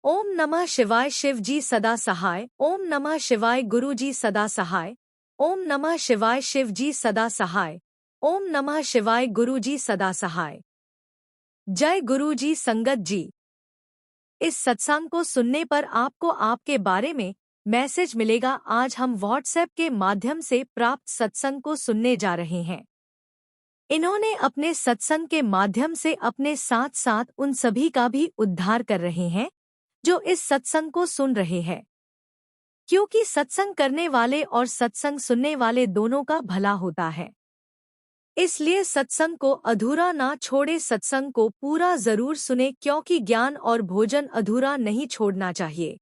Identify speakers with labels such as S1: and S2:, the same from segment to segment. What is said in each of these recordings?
S1: ओम नमः शिवाय शिव जी सदा सहाय। ओम नमः शिवाय गुरु जी सदा सहाय। ओम नमः शिवाय शिव जी सदा सहाय। ओम नमः शिवाय गुरु जी सदा सहाय। जय गुरु जी। संगत जी, इस सत्संग को सुनने पर आपको आपके बारे में मैसेज मिलेगा। आज हम व्हाट्सएप के माध्यम से प्राप्त सत्संग को सुनने जा रहे हैं। इन्होंने अपने सत्संग के माध्यम से अपने साथ साथ उन सभी का भी उद्धार कर रहे हैं जो इस सत्संग को सुन रहे हैं, क्योंकि सत्संग करने वाले और सत्संग सुनने वाले दोनों का भला होता है। इसलिए सत्संग को अधूरा ना छोड़े, सत्संग को पूरा जरूर सुने, क्योंकि ज्ञान और भोजन अधूरा नहीं छोड़ना चाहिए।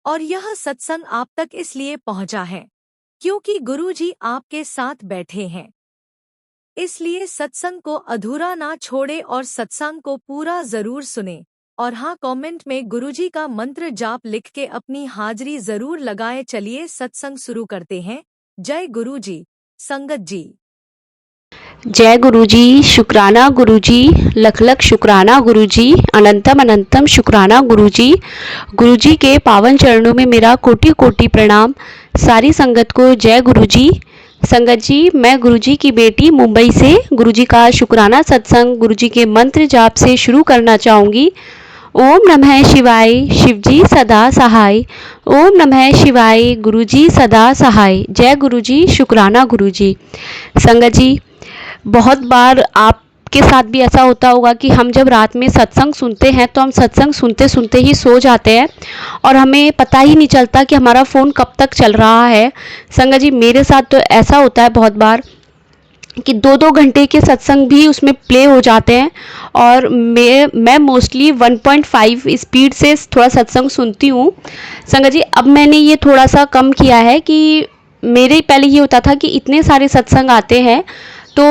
S1: और यह सत्संग आप तक इसलिए पहुंचा है क्योंकि गुरु जी आपके साथ बैठे हैं। इसलिए सत्संग को अधूरा ना छोड़े और सत्संग को पूरा जरूर सुने। और हाँ, कमेंट में गुरुजी का मंत्र जाप लिख के अपनी हाजिरी जरूर लगाए। चलिए सत्संग शुरू करते हैं। जय गुरुजी। संगत जी,
S2: जय गुरुजी। शुक्राना गुरुजी, लख लख शुक्राना गुरुजी, अनंतम अनंतम शुक्राना गुरुजी। गुरुजी के पावन चरणों में मेरा कोटि कोटि प्रणाम। सारी संगत को जय गुरुजी। संगत जी, मैं गुरुजी की बेटी मुंबई से गुरुजी का शुक्राना सत्संग गुरुजी के मंत्र जाप से शुरू करना चाहूँगी। ओम नमः शिवाय शिवजी सदा सहाय। ओम नमः शिवाय गुरुजी सदा सहाय। जय गुरुजी। शुक्राना गुरुजी। संगत जी, बहुत बार आपके साथ भी ऐसा होता होगा कि हम जब रात में सत्संग सुनते हैं तो हम सत्संग सुनते सुनते ही सो जाते हैं और हमें पता ही नहीं चलता कि हमारा फ़ोन कब तक चल रहा है। संगत जी, मेरे साथ तो ऐसा होता है बहुत बार कि 2-2 घंटे के सत्संग भी उसमें प्ले हो जाते हैं। और मैं मोस्टली 1.5 स्पीड से थोड़ा सत्संग सुनती हूँ। संगत जी, अब मैंने ये थोड़ा सा कम किया है कि मेरे पहले ये होता था कि इतने सारे सत्संग आते हैं तो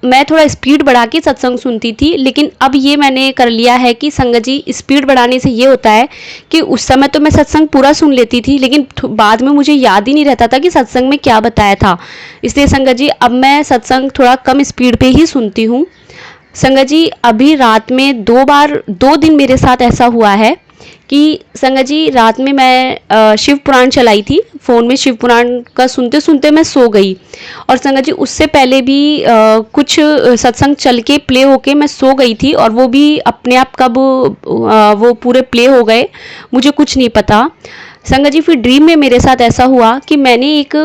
S2: मैं थोड़ा स्पीड बढ़ा के सत्संग सुनती थी, लेकिन अब ये मैंने कर लिया है कि संगत जी, स्पीड बढ़ाने से ये होता है कि उस समय तो मैं सत्संग पूरा सुन लेती थी, लेकिन बाद में मुझे याद ही नहीं रहता था कि सत्संग में क्या बताया था। इसलिए संगत जी, अब मैं सत्संग थोड़ा कम स्पीड पे ही सुनती हूँ। संगत जी, अभी रात में 2 दिन मेरे साथ ऐसा हुआ है कि संगत जी, रात में मैं शिव पुराण चलाई थी फ़ोन में, शिव पुराण का सुनते सुनते मैं सो गई। और संगत जी, उससे पहले भी कुछ सत्संग चल के प्ले होके मैं सो गई थी और वो भी अपने आप कब वो पूरे प्ले हो गए मुझे कुछ नहीं पता। संगत जी, फिर ड्रीम में मेरे साथ ऐसा हुआ कि मैंने एक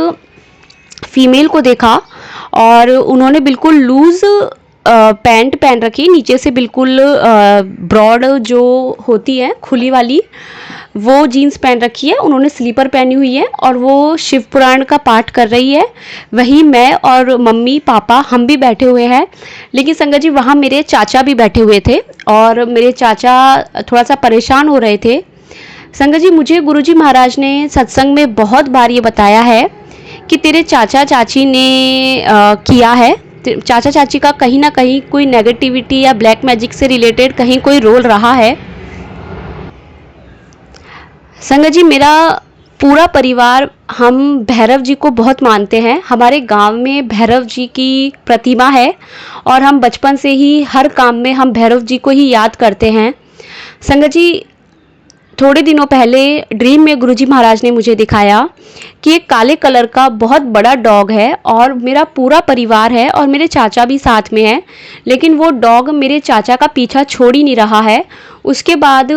S2: फीमेल को देखा और उन्होंने बिल्कुल लूज़ पैंट पहन रखी, नीचे से बिल्कुल ब्रॉड जो होती है खुली वाली वो जीन्स पहन रखी है। उन्होंने स्लीपर पहनी हुई है और वो शिव पुराण का पाठ कर रही है। वहीं मैं और मम्मी पापा हम भी बैठे हुए हैं। लेकिन संगत जी, वहाँ मेरे चाचा भी बैठे हुए थे और मेरे चाचा थोड़ा सा परेशान हो रहे थे। संगत जी, मुझे गुरुजी महाराज ने सत्संग में बहुत बार ये बताया है कि तेरे चाचा चाची ने किया है, चाचा चाची का कहीं ना कहीं कोई नेगेटिविटी या ब्लैक मैजिक से रिलेटेड कहीं कोई रोल रहा है। संगत जी, मेरा पूरा परिवार हम भैरव जी को बहुत मानते हैं। हमारे गांव में भैरव जी की प्रतिमा है और हम बचपन से ही हर काम में हम भैरव जी को ही याद करते हैं। संगत जी, थोड़े दिनों पहले ड्रीम में गुरुजी महाराज ने मुझे दिखाया कि एक काले कलर का बहुत बड़ा डॉग है और मेरा पूरा परिवार है और मेरे चाचा भी साथ में है, लेकिन वो डॉग मेरे चाचा का पीछा छोड़ ही नहीं रहा है। उसके बाद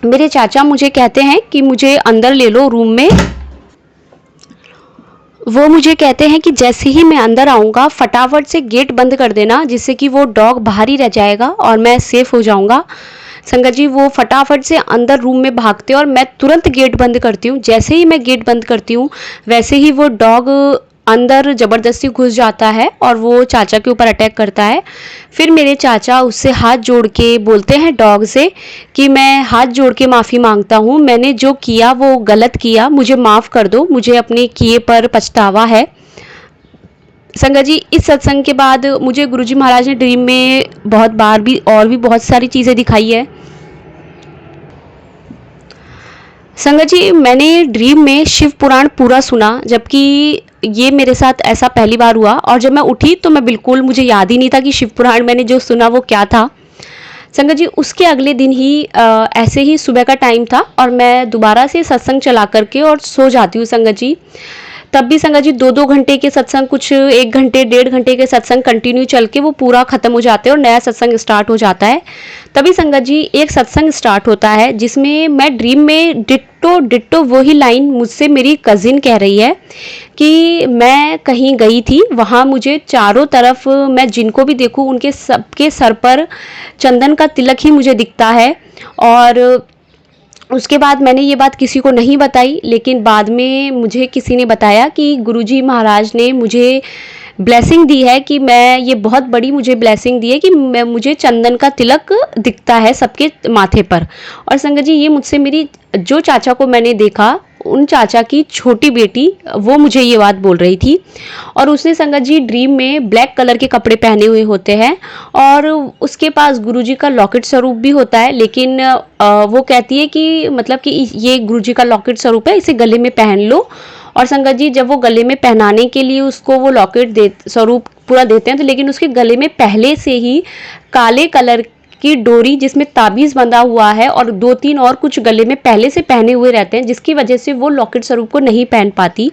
S2: मेरे चाचा मुझे कहते हैं कि मुझे अंदर ले लो रूम में। वो मुझे कहते हैं कि जैसे ही मैं अंदर आऊँगा फटाफट से गेट बंद कर देना, जिससे कि वो डॉग बाहर ही रह जाएगा और मैं सेफ़ हो जाऊँगा। संगत जी, वो फटाफट से अंदर रूम में भागते हैं और मैं तुरंत गेट बंद करती हूँ। जैसे ही मैं गेट बंद करती हूँ वैसे ही वो डॉग अंदर ज़बरदस्ती घुस जाता है और वो चाचा के ऊपर अटैक करता है। फिर मेरे चाचा उससे हाथ जोड़ के बोलते हैं डॉग से कि मैं हाथ जोड़ के माफ़ी मांगता हूँ, मैंने जो किया वो गलत किया, मुझे माफ़ कर दो, मुझे अपने किए पर पछतावा है। संगत जी, इस सत्संग के बाद मुझे गुरुजी महाराज ने ड्रीम में बहुत बार भी और भी बहुत सारी चीज़ें दिखाई है। संगत जी, मैंने ड्रीम में शिव पुराण पूरा सुना, जबकि ये मेरे साथ ऐसा पहली बार हुआ और जब मैं उठी तो मैं बिल्कुल, मुझे याद ही नहीं था कि शिव पुराण मैंने जो सुना वो क्या था। संगत जी उसके अगले दिन ही ऐसे ही सुबह का टाइम था और मैं दोबारा से सत्संग चला करके और सो जाती हूँ संगत जी। तब भी संगत जी 2-2 घंटे के सत्संग, कुछ 1 घंटे 1.5 घंटे के सत्संग कंटिन्यू चल के वो पूरा खत्म हो जाते हैं और नया सत्संग स्टार्ट हो जाता है। तभी संगत जी एक सत्संग स्टार्ट होता है जिसमें मैं ड्रीम में डिट्टो डिट्टो वही लाइन मुझसे मेरी कजिन कह रही है कि मैं कहीं गई थी, वहाँ मुझे चारों तरफ मैं जिनको भी देखूँ उनके सबके सर पर चंदन का तिलक ही मुझे दिखता है। और उसके बाद मैंने ये बात किसी को नहीं बताई, लेकिन बाद में मुझे किसी ने बताया कि गुरुजी महाराज ने मुझे ब्लेसिंग दी है कि मैं, ये बहुत बड़ी मुझे ब्लेसिंग दी है कि मुझे चंदन का तिलक दिखता है सबके माथे पर। और संगत जी ये मुझसे मेरी जो चाचा को मैंने देखा, उन चाचा की छोटी बेटी, वो मुझे ये बात बोल रही थी। और उसने संगत जी ड्रीम में ब्लैक कलर के कपड़े पहने हुए होते हैं और उसके पास गुरुजी का लॉकेट स्वरूप भी होता है, लेकिन वो कहती है कि मतलब कि ये गुरुजी का लॉकेट स्वरूप है, इसे गले में पहन लो। और संगत जी जब वो गले में पहनाने के लिए उसको वो लॉकेट स्वरूप पूरा देते हैं, तो लेकिन उसके गले में पहले से ही काले कलर की डोरी जिसमें ताबीज़ बंधा हुआ है और 2-3 और कुछ गले में पहले से पहने हुए रहते हैं, जिसकी वजह से वो लॉकेट स्वरूप को नहीं पहन पाती।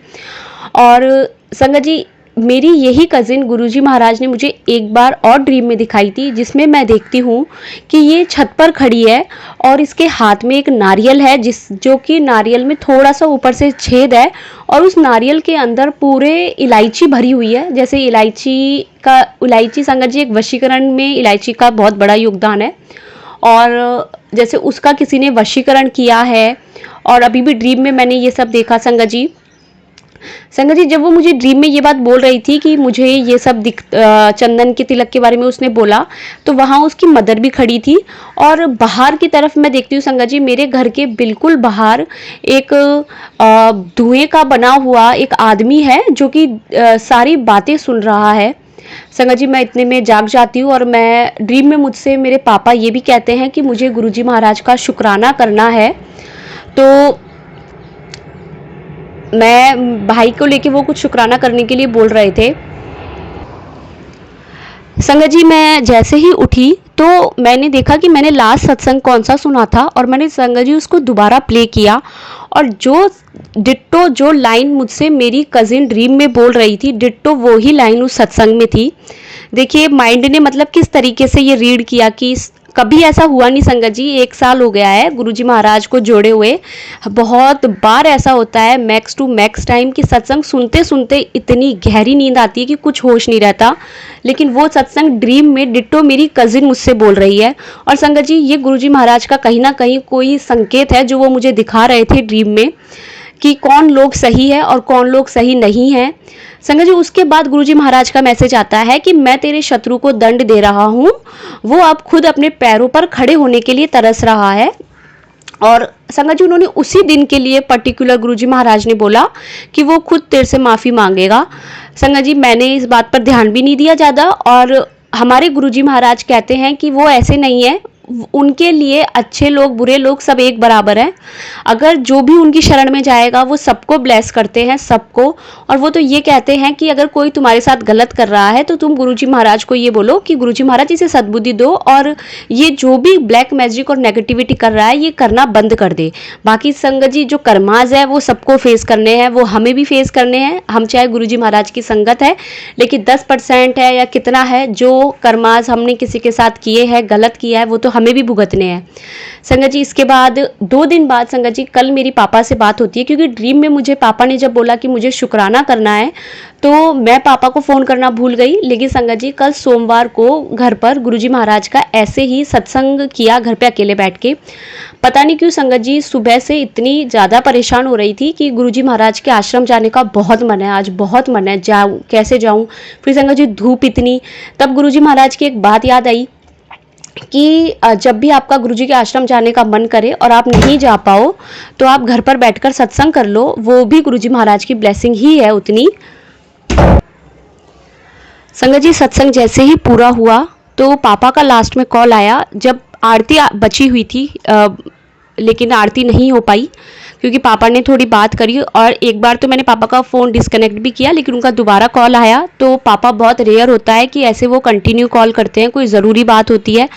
S2: और संगत जी मेरी यही कज़िन गुरुजी महाराज ने मुझे एक बार और ड्रीम में दिखाई थी, जिसमें मैं देखती हूँ कि ये छत पर खड़ी है और इसके हाथ में एक नारियल है, जो कि नारियल में थोड़ा सा ऊपर से छेद है और उस नारियल के अंदर पूरे इलायची भरी हुई है। जैसे इलायची संगत जी एक वशीकरण में इलायची का बहुत बड़ा योगदान है, और जैसे उसका किसी ने वशीकरण किया है। और अभी भी ड्रीम में मैंने ये सब देखा संगत जी। जब वो मुझे ड्रीम में ये बात बोल रही थी कि मुझे ये सब चंदन के तिलक के बारे में उसने बोला, तो वहाँ उसकी मदर भी खड़ी थी। और बाहर की तरफ मैं देखती हूँ संगत जी, मेरे घर के बिल्कुल बाहर एक धुएं का बना हुआ एक आदमी है जो कि सारी बातें सुन रहा है। संगत जी मैं इतने में जाग जाती हूँ और मैं ड्रीम में मुझसे मेरे पापा ये भी कहते हैं कि मुझे गुरुजी महाराज का शुक्राना करना है। तो मैं भाई को लेके वो कुछ शुक्राना करने के लिए बोल रहे थे। संगत जी मैं जैसे ही उठी तो मैंने देखा कि मैंने लास्ट सत्संग कौन सा सुना था, और मैंने संगत जी उसको दोबारा प्ले किया और जो लाइन मुझसे मेरी कज़िन ड्रीम में बोल रही थी, डिट्टो वो ही लाइन उस सत्संग में थी। देखिए माइंड ने मतलब किस तरीके से ये रीड किया कि कभी ऐसा हुआ नहीं संगत जी, 1 साल हो गया है गुरुजी महाराज को जोड़े हुए। बहुत बार ऐसा होता है मैक्स टू मैक्स टाइम कि सत्संग सुनते सुनते इतनी गहरी नींद आती है कि कुछ होश नहीं रहता, लेकिन वो सत्संग ड्रीम में डिट्टो मेरी कजिन मुझसे बोल रही है। और संगत जी ये गुरुजी महाराज का कहीं ना कहीं कोई संकेत है जो वो मुझे दिखा रहे थे ड्रीम में, कि कौन लोग सही है और कौन लोग सही नहीं है। संगत जी उसके बाद गुरुजी महाराज का मैसेज आता है कि मैं तेरे शत्रु को दंड दे रहा हूँ, वो अब खुद अपने पैरों पर खड़े होने के लिए तरस रहा है। और संगत जी उन्होंने उसी दिन के लिए पर्टिकुलर गुरुजी महाराज ने बोला कि वो खुद तेरे से माफ़ी मांगेगा। संगत जी मैंने इस बात पर ध्यान भी नहीं दिया ज़्यादा, और हमारे गुरुजी महाराज कहते हैं कि वो ऐसे नहीं है, उनके लिए अच्छे लोग बुरे लोग सब एक बराबर हैं। अगर जो भी उनकी शरण में जाएगा वो सबको ब्लेस करते हैं, सबको। और वो तो ये कहते हैं कि अगर कोई तुम्हारे साथ गलत कर रहा है तो तुम गुरुजी महाराज को ये बोलो कि गुरुजी महाराज इसे सद्बुद्धि दो, और ये जो भी ब्लैक मैजिक और नेगेटिविटी कर रहा है ये करना बंद कर दे। बाकी संगत जी जो कर्माज है वो सबको फेस करने हैं, वो हमें भी फेस करने हैं। हम चाहे गुरुजी महाराज की संगत है, लेकिन 10% है या कितना है जो कर्माज हमने किसी के साथ किए हैं, गलत किया है, वो तो हमें भी भुगतने हैं। संगत जी इसके बाद 2 दिन बाद संगत जी कल मेरी पापा से बात होती है, क्योंकि ड्रीम में मुझे पापा ने जब बोला कि मुझे शुक्राना करना है तो मैं पापा को फ़ोन करना भूल गई। लेकिन संगत जी कल सोमवार को घर पर गुरुजी महाराज का ऐसे ही सत्संग किया, घर पे अकेले बैठ के। पता नहीं क्यों संगत जी सुबह से इतनी ज़्यादा परेशान हो रही थी कि गुरुजी महाराज के आश्रम जाने का बहुत मन है, आज बहुत मन है, जाऊँ कैसे जाऊँ। फिर संगत जी धूप इतनी, तब गुरुजी महाराज की एक बात याद आई कि जब भी आपका गुरुजी के आश्रम जाने का मन करे और आप नहीं जा पाओ तो आप घर पर बैठकर सत्संग कर लो, वो भी गुरुजी महाराज की ब्लेसिंग ही है उतनी। संगत जी सत्संग जैसे ही पूरा हुआ तो पापा का लास्ट में कॉल आया, जब आरती बची हुई थी लेकिन आरती नहीं हो पाई, क्योंकि पापा ने थोड़ी बात करी और एक बार तो मैंने पापा का फ़ोन डिस्कनेक्ट भी किया, लेकिन उनका दोबारा कॉल आया। तो पापा बहुत रेयर होता है कि ऐसे वो कंटिन्यू कॉल करते हैं, कोई ज़रूरी बात होती है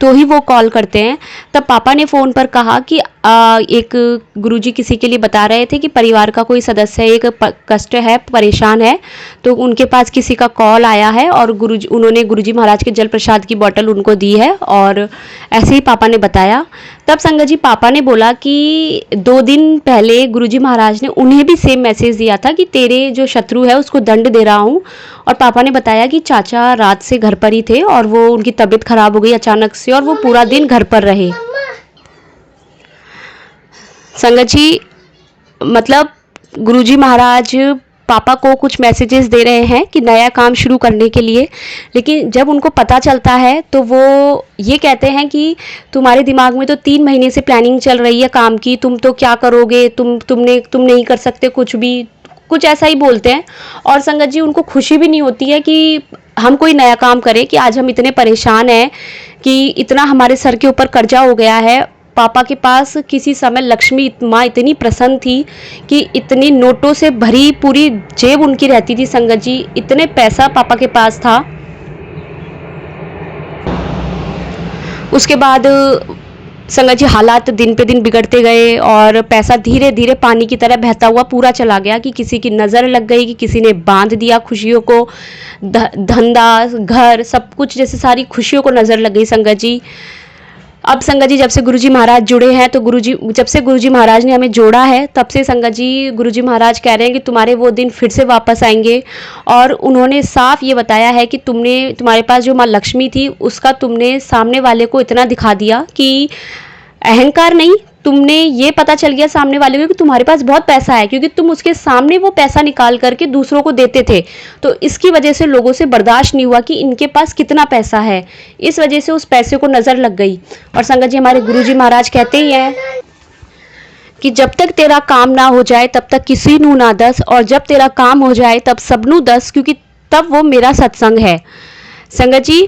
S2: तो ही वो कॉल करते हैं। तब पापा ने फ़ोन पर कहा कि एक गुरुजी किसी के लिए बता रहे थे कि परिवार का कोई सदस्य एक कष्ट है, परेशान है, तो उनके पास किसी का कॉल आया है और उन्होंने गुरुजी महाराज के जल प्रसाद की बोतल उनको दी है। और ऐसे ही पापा ने बताया। तब संगत जी पापा ने बोला कि 2 दिन पहले गुरुजी महाराज ने उन्हें भी सेम मैसेज दिया था कि तेरे जो शत्रु है उसको दंड दे रहा हूँ। और पापा ने बताया कि चाचा रात से घर पर ही थे और वो उनकी तबीयत खराब हो गई अचानक से और वो पूरा दिन घर पर रहे। संगत जी मतलब गुरुजी महाराज पापा को कुछ मैसेजेस दे रहे हैं कि नया काम शुरू करने के लिए, लेकिन जब उनको पता चलता है तो वो ये कहते हैं कि तुम्हारे दिमाग में तो 3 महीने से प्लानिंग चल रही है काम की, तुम तो क्या करोगे, तुम नहीं कर सकते कुछ भी, कुछ ऐसा ही बोलते हैं। और संगत जी उनको खुशी भी नहीं होती है कि हम कोई नया काम करें, कि आज हम इतने परेशान हैं कि इतना हमारे सर के ऊपर कर्जा हो गया है। पापा के पास किसी समय लक्ष्मी माँ इतनी प्रसन्न थी कि इतनी नोटों से भरी पूरी जेब उनकी रहती थी संगत जी, इतने पैसा पापा के पास था। उसके बाद संगत जी हालात दिन पे दिन बिगड़ते गए और पैसा धीरे धीरे पानी की तरह बहता हुआ पूरा चला गया कि किसी की नज़र लग गई, कि किसी ने बांध दिया खुशियों को, धंधा घर सब कुछ, जैसे सारी खुशियों को नज़र लग गई संगत जी। अब संगत जी जब से गुरुजी महाराज जुड़े हैं तो जब से गुरुजी महाराज ने हमें जोड़ा है तब से संगत जी गुरुजी महाराज कह रहे हैं कि तुम्हारे वो दिन फिर से वापस आएंगे। और उन्होंने साफ ये बताया है कि तुम्हारे पास जो माँ लक्ष्मी थी उसका तुमने सामने वाले को इतना दिखा दिया कि अहंकार नहीं, तुमने ये पता चल गया सामने वाले को कि तुम्हारे पास बहुत पैसा है, क्योंकि तुम उसके सामने वो पैसा निकाल करके दूसरों को देते थे। तो इसकी वजह से लोगों से बर्दाश्त नहीं हुआ कि इनके पास कितना पैसा है, इस वजह से उस पैसे को नज़र लग गई। और संगत जी हमारे गुरुजी महाराज कहते ही हैं कि जब तक तेरा काम ना हो जाए तब तक किसी नू ना दस, और जब तेरा काम हो जाए तब सबनू दस, क्योंकि तब वो मेरा सत्संग है। संगत जी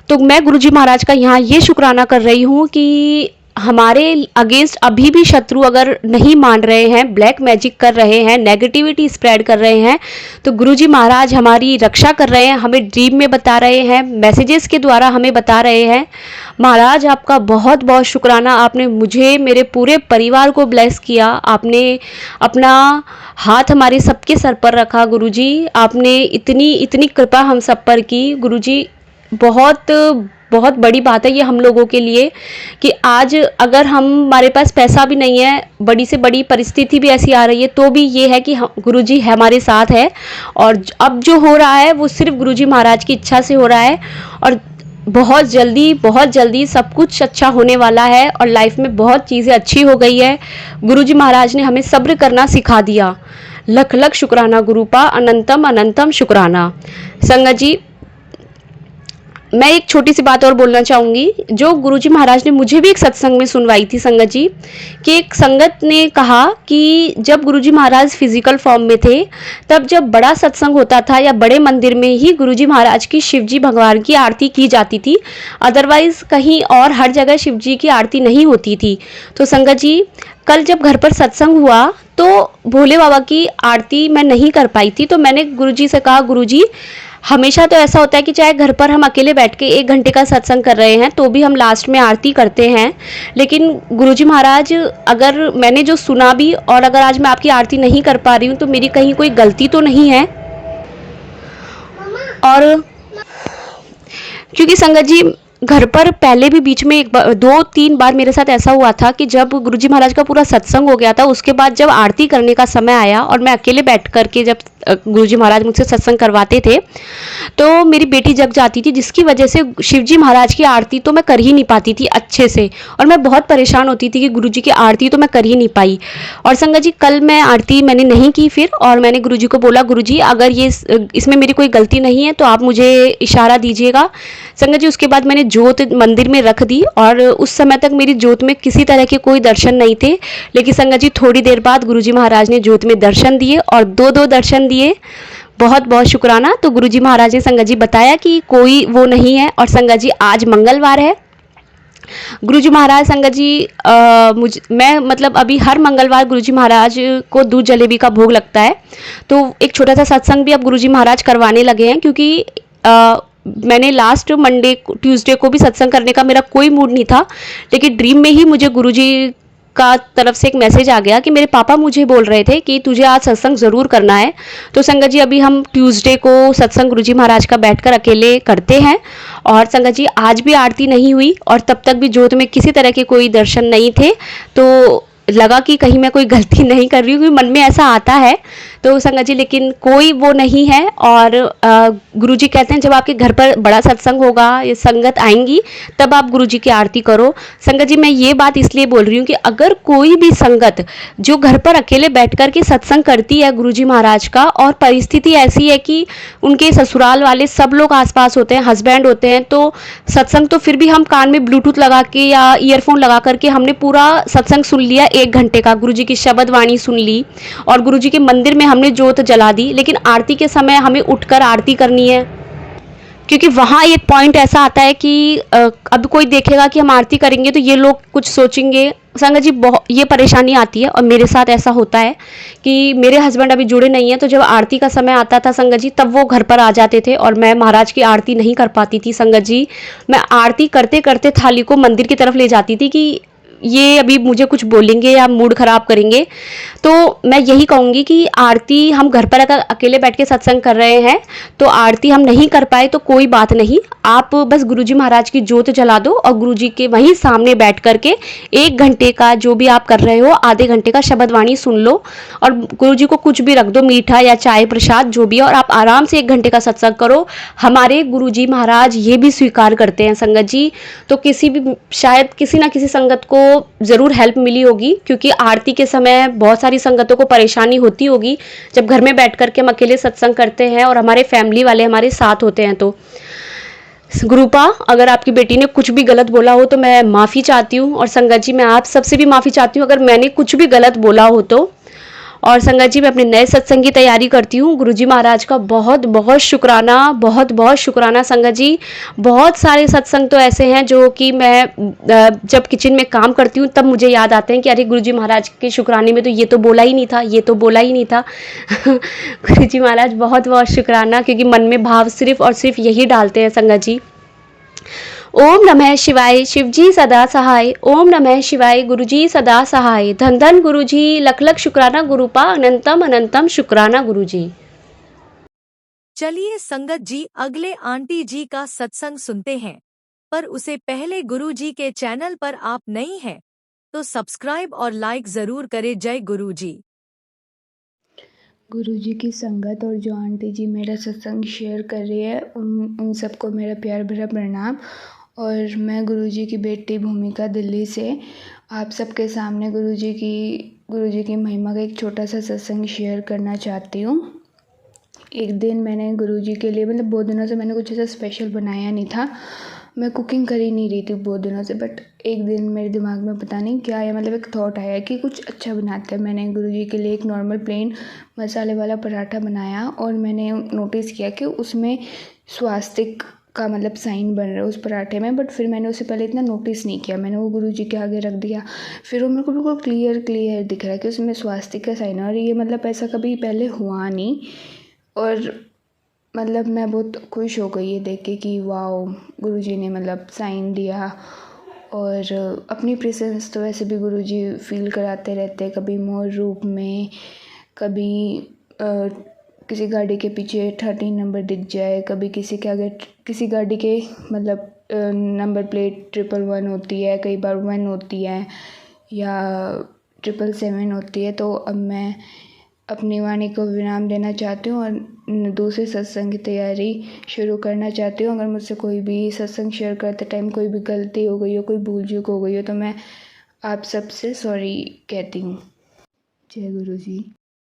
S2: तो मैं गुरुजी महाराज का यहाँ ये शुक्राना कर रही हूँ कि हमारे अगेंस्ट अभी भी शत्रु अगर नहीं मान रहे हैं, ब्लैक मैजिक कर रहे हैं, नेगेटिविटी स्प्रेड कर रहे हैं, तो गुरुजी महाराज हमारी रक्षा कर रहे हैं, हमें ड्रीम में बता रहे हैं, मैसेजेस के द्वारा हमें बता रहे हैं। महाराज आपका बहुत बहुत शुक्राना, आपने मुझे मेरे पूरे परिवार को ब्लेस किया, आपने अपना हाथ हमारे सबके सर पर रखा गुरुजी, आपने इतनी इतनी कृपा हम सब पर की गुरुजी। बहुत बड़ी बात है ये हम लोगों के लिए कि आज अगर हमारे पास पैसा भी नहीं है, बड़ी से बड़ी परिस्थिति भी ऐसी आ रही है, तो भी ये है कि गुरुजी हमारे साथ है। और अब जो हो रहा है वो सिर्फ गुरुजी महाराज की इच्छा से हो रहा है और बहुत जल्दी सब कुछ अच्छा होने वाला है और लाइफ में बहुत चीज़ें अच्छी हो गई है। गुरुजी महाराज ने हमें सब्र करना सिखा दिया। लख लख शुक्राना गुरुपा, अनंतम अनंतम शुक्राना। संगत जी मैं एक छोटी सी बात और बोलना चाहूँगी, जो गुरुजी महाराज ने मुझे भी एक सत्संग में सुनवाई थी संगत जी, कि एक संगत ने कहा कि जब गुरुजी महाराज फिजिकल फॉर्म में थे तब जब बड़ा सत्संग होता था या बड़े मंदिर में ही गुरुजी महाराज की शिवजी भगवान की आरती की जाती थी, अदरवाइज कहीं और हर जगह शिवजी की आरती नहीं होती थी। तो संगत जी कल जब घर पर सत्संग हुआ तो भोले बाबा की आरती मैं नहीं कर पाई थी, तो मैंने गुरुजी से कहा गुरुजी हमेशा तो ऐसा होता है कि चाहे घर पर हम अकेले बैठ के 1 घंटे का सत्संग कर रहे हैं तो भी हम लास्ट में आरती करते हैं, लेकिन गुरुजी महाराज अगर मैंने जो सुना भी और अगर आज मैं आपकी आरती नहीं कर पा रही हूँ तो मेरी कहीं कोई गलती तो नहीं है। और क्योंकि संगत जी घर पर पहले भी बीच में 2-3 बार मेरे साथ ऐसा हुआ था कि जब गुरुजी महाराज का पूरा सत्संग हो गया था, उसके बाद जब आरती करने का समय आया और मैं अकेले बैठ करके जब गुरुजी महाराज मुझसे सत्संग करवाते थे तो मेरी बेटी जग जाती थी, जिसकी वजह से शिवजी महाराज की आरती तो मैं कर ही नहीं पाती थी अच्छे से, और मैं बहुत परेशान होती थी कि गुरुजी की आरती तो मैं कर ही नहीं पाई। और संगत जी कल मैं आरती मैंने नहीं की फिर, और मैंने गुरुजी को बोला गुरुजी अगर ये इसमें मेरी कोई गलती नहीं है तो आप मुझे इशारा दीजिएगा। संगत जी उसके बाद मैंने जोत मंदिर में रख दी और उस समय तक मेरी जोत में किसी तरह के कोई दर्शन नहीं थे, लेकिन संगत जी थोड़ी देर बाद गुरुजी महाराज ने जोत में दर्शन दिए और 2 दर्शन दिए। बहुत बहुत शुक्राना। तो गुरुजी महाराज ने संगत जी बताया कि कोई वो नहीं है। और संगत जी आज मंगलवार है गुरुजी महाराज संगत जी मैं मतलब अभी हर मंगलवार गुरुजी महाराज को दूध जलेबी का भोग लगता है, तो एक छोटा सा सत्संग भी अब गुरुजी महाराज करवाने लगे हैं, क्योंकि मैंने लास्ट मंडे ट्यूसडे को भी सत्संग करने का मेरा कोई मूड नहीं था, लेकिन ड्रीम में ही मुझे गुरुजी का तरफ से एक मैसेज आ गया कि मेरे पापा मुझे बोल रहे थे कि तुझे आज सत्संग ज़रूर करना है। तो संगत जी अभी हम ट्यूसडे को सत्संग गुरुजी महाराज का बैठकर अकेले करते हैं, और संगत जी आज भी आरती नहीं हुई और तब तक भी ज्योत में किसी तरह के कोई दर्शन नहीं थे, तो लगा कि कहीं मैं कोई गलती नहीं कर रही हूँ, क्योंकि मन में ऐसा आता है। तो संगत जी लेकिन कोई वो नहीं है, और गुरुजी कहते हैं जब आपके घर पर बड़ा सत्संग होगा, ये संगत आएंगी, तब आप गुरुजी की आरती करो। संगत जी मैं ये बात इसलिए बोल रही हूँ कि अगर कोई भी संगत जो घर पर अकेले बैठ कर के सत्संग करती है गुरुजी महाराज का, और परिस्थिति ऐसी है कि उनके ससुराल वाले सब लोग आसपास होते हैं, हस्बैंड होते हैं, तो सत्संग तो फिर भी हम कान में ब्लूटूथ लगा के या ईयरफोन लगा करके हमने पूरा सत्संग सुन लिया, 1 घंटे का गुरुजी की शब्द वाणी सुन ली, और गुरुजी के मंदिर में हमने जोत जला दी, लेकिन आरती के समय हमें उठकर आरती करनी है, क्योंकि वहाँ एक पॉइंट ऐसा आता है कि अब कोई देखेगा कि हम आरती करेंगे तो ये लोग कुछ सोचेंगे। संगत जी बहुत ये परेशानी आती है, और मेरे साथ ऐसा होता है कि मेरे हस्बैंड अभी जुड़े नहीं हैं, तो जब आरती का समय आता था संगत जी, तब वो घर पर आ जाते थे और मैं महाराज की आरती नहीं कर पाती थी। संगत जी मैं आरती करते करते थाली को मंदिर की तरफ ले जाती थी कि ये अभी मुझे कुछ बोलेंगे या मूड ख़राब करेंगे। तो मैं यही कहूँगी कि आरती हम घर पर अगर अकेले बैठ के सत्संग कर रहे हैं, तो आरती हम नहीं कर पाए तो कोई बात नहीं, आप बस गुरुजी महाराज की जोत जला दो और गुरुजी के वहीं सामने बैठ कर के 1 घंटे का जो भी आप कर रहे हो, आधे घंटे का शब्द वाणी सुन लो, और गुरुजी को कुछ भी रख दो, मीठा या चाय प्रसाद जो भी है, और आप आराम से 1 घंटे का सत्संग करो। हमारे गुरुजी महाराज ये भी स्वीकार करते हैं संगत जी। तो किसी भी शायद किसी ना किसी संगत को ज़रूर हेल्प मिली होगी, क्योंकि आरती के समय बहुत सारी संगतों को परेशानी होती होगी जब घर में बैठ कर के हम अकेले सत्संग करते हैं और हमारे फैमिली वाले हमारे साथ होते हैं। तो गुरुपा अगर आपकी बेटी ने कुछ भी गलत बोला हो तो मैं माफ़ी चाहती हूँ, और संगत जी मैं आप सबसे भी माफ़ी चाहती हूँ अगर मैंने कुछ भी गलत बोला हो तो। और संगत जी मैं अपने नए सत्संग की तैयारी करती हूँ। गुरुजी महाराज का बहुत बहुत शुक्राना, बहुत बहुत शुक्राना संगत जी। बहुत सारे सत्संग तो ऐसे हैं जो कि मैं जब किचन में काम करती हूँ तब मुझे याद आते हैं कि अरे गुरुजी महाराज के शुक्राने में तो ये तो बोला ही नहीं था, ये तो बोला ही नहीं था। गुरुजी महाराज बहुत बहुत शुक्राना, क्योंकि मन में भाव सिर्फ और सिर्फ यही डालते हैं संगत जी। ओम नमः शिवाय, शिवजी सदा सहाय। ओम नमः शिवाय, गुरुजी सदा सहाय। धन धन गुरुजी, लख लख शुक्राना गुरुपा, अनंतम अनंतम शुक्राना गुरुजी।
S1: चलिए संगत जी अगले आंटी जी का सत्संग सुनते हैं, पर उसे पहले गुरु जी के चैनल पर आप नहीं हैं तो सब्सक्राइब और लाइक जरूर करें। जय गुरु जी।
S3: गुरुजी की संगत और जो आंटी जी मेरा सत्संग शेयर कर रही है उन सबको मेरा प्यार भरा प्रणाम। और मैं गुरुजी की बेटी भूमिका दिल्ली से आप सबके सामने गुरुजी की महिमा का एक छोटा सा सत्संग शेयर करना चाहती हूँ। एक दिन मैंने गुरुजी के लिए मतलब बहुत दिनों से मैंने कुछ ऐसा स्पेशल बनाया नहीं था, मैं कुकिंग कर ही नहीं रही थी बहुत दिनों से, बट एक दिन मेरे दिमाग में पता नहीं क्या आया, मतलब एक थॉट आया कि कुछ अच्छा बनाते हैं। मैंने गुरुजी के लिए एक नॉर्मल प्लेन मसाले वाला पराठा बनाया और मैंने नोटिस किया कि उसमें स्वास्तिक का मतलब साइन बन रहा है उस पराठे में, बट फिर मैंने उसे पहले इतना नोटिस नहीं किया। मैंने वो गुरुजी के आगे रख दिया, फिर वो मेरे को बिल्कुल क्लियर दिख रहा है कि उसमें स्वास्तिक का साइन है, और ये मतलब ऐसा कभी पहले हुआ नहीं। और मतलब मैं बहुत खुश हो गई ये देख के कि वाओ गुरुजी ने मतलब साइन दिया। और अपनी प्रेजेंस तो वैसे भी गुरुजी फील कराते रहते, कभी मोर रूप में, कभी किसी गाड़ी के पीछे 13 नंबर दिख जाए, कभी किसी के आगे किसी गाड़ी के मतलब नंबर प्लेट 111 होती है, कई बार 1 होती है या 777 होती है। तो अब मैं अपनी वाणी को विराम देना चाहती हूँ और दूसरे सत्संग की तैयारी शुरू करना चाहती हूँ। अगर मुझसे कोई भी सत्संग शेयर करते टाइम कोई भी गलती हो गई हो, कोई भूल चूक हो गई हो, तो मैं आप सबसे सॉरी कहती हूँ। जय गुरु जी।